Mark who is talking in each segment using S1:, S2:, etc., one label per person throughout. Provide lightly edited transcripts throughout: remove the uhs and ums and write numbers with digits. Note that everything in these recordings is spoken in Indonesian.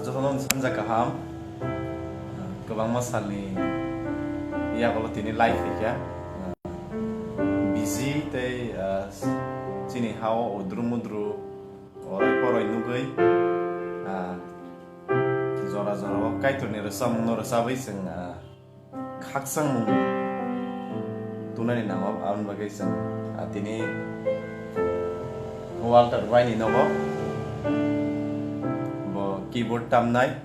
S1: Sajahonon sanja kaham Gobang masalni iya kalau tini live ya busy tei sini hao udru mudru orai poroi nugai zora zora kaitur ni resam no resabai sing khaksang mung tunani nama aun bagai sing tini Walter White ni nobo bo keyboard tamnai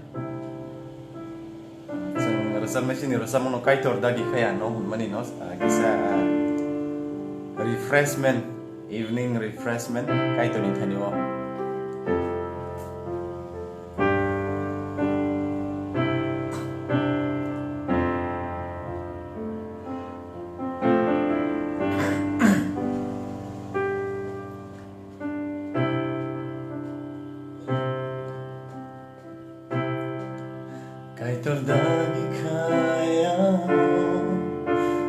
S1: sing resam machine resam no kaitor dagi kaya no mani no gisa refreshment evening refreshment kaitor ni thani wo Kaitor dagi kaya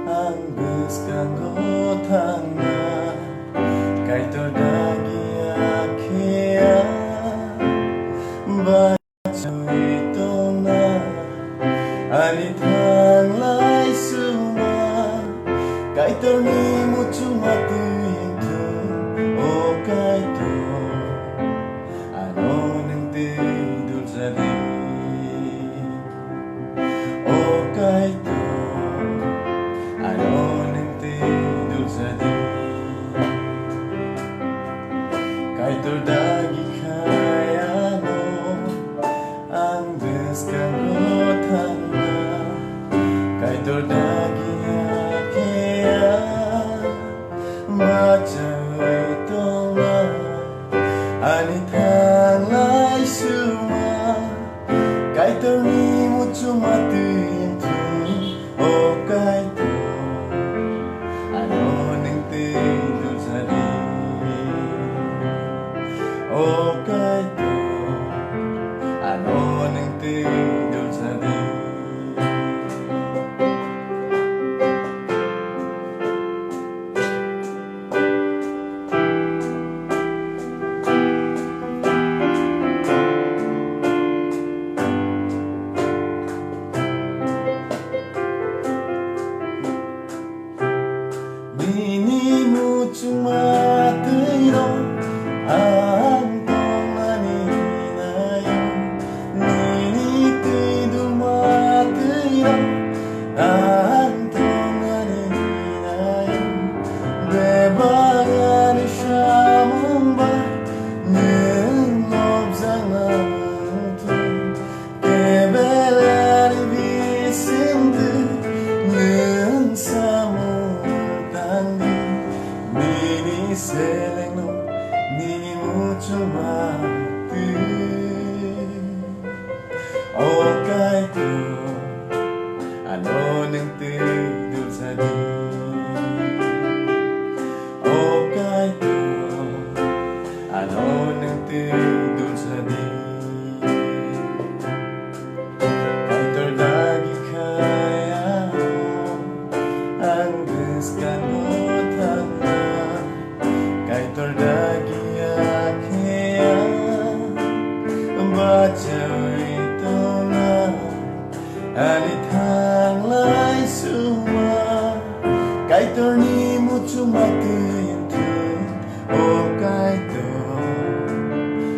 S1: ang bis kanggo tangna Kaitor dagi akia baca ito na Alitang lai suma Kaitor ni mo cuma tuwinto O kaitor ano nang tidur jadi Kaitor, ano nang tidur jadi Kaitor dagi kaya no ang deskangotan na Kaitor dagi kaya baca ito na Anitang lai suma Kaitor ni mo cuma Seleno ni mucho mati Oh kaitor ano nang tidur jadi Oh kaitor ano nang tidur jadi Kaitor dagi kaya ang deskangotan Kaitor dagi akia baca ito na Alitang lai suma Kaitor ni mo cuma tintun Oh kaitor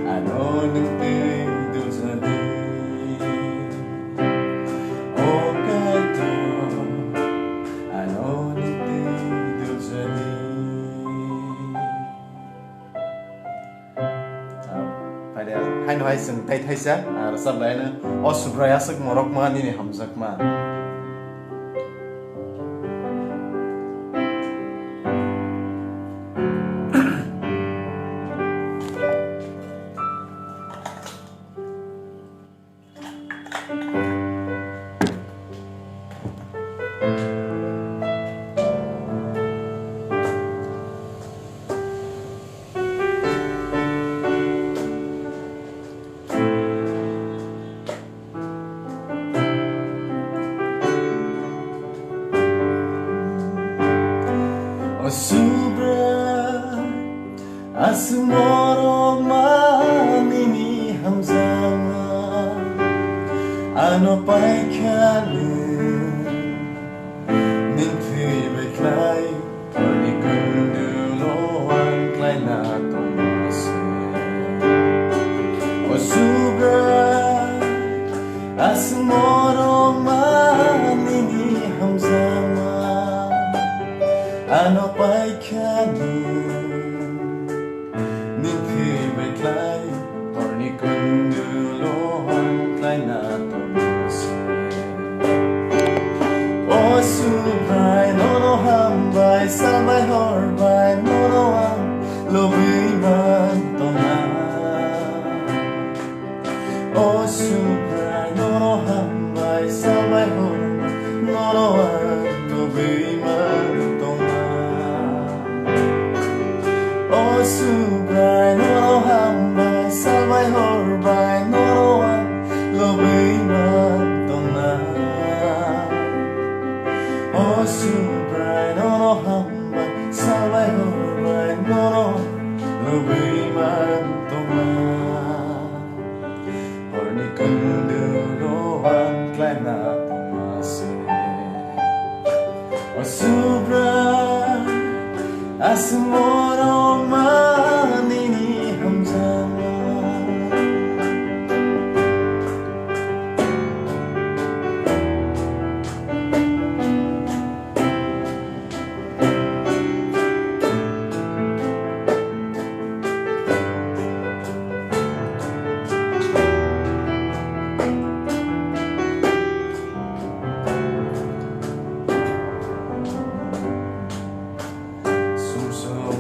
S1: ano nang tidur jadi Oh kaitor ano nang tidur jadi Hai no hai sing tai tai sa rasam lai na osubraya sak morok ma ni hamzak ma Sobra asmoro manini hamzama Ano pa'y kanin Ninpibay klay Pwede kunduloan klay na tumasin O subra Asmoro manini hamzama Ano pa'y kanin Ninpibay klay Pwede kunduloan klay na O subray, nono hambay, samay horbay, nono ang lobi man tona. O subray, nono hambay, samay horbay, nono ang lobi man tona. O subray, nono hambay, samay horbay, nono ang lobi man tona. O subray, nono hambay, sabay horbay, nono lubay man tuman. Horni kunduloan, klay na tumasin. O subray, asmoro manini hamzama.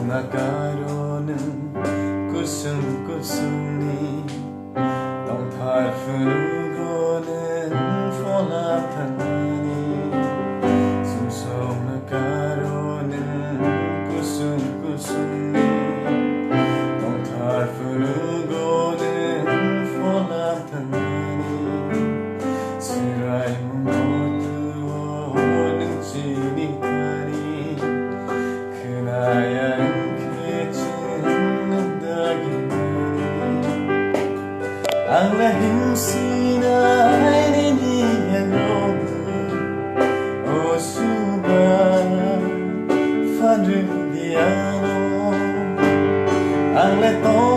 S1: 나가로는 구승구승이 똥팔 푸르고는 폴라탄니 숨속 나가로는 구승구승이 똥팔 푸르고는 폴라탄니 스라이 모두오는 지니타니 그나야 Ang lahing sinay niniyagawin O subay, Fadridiano Ang letong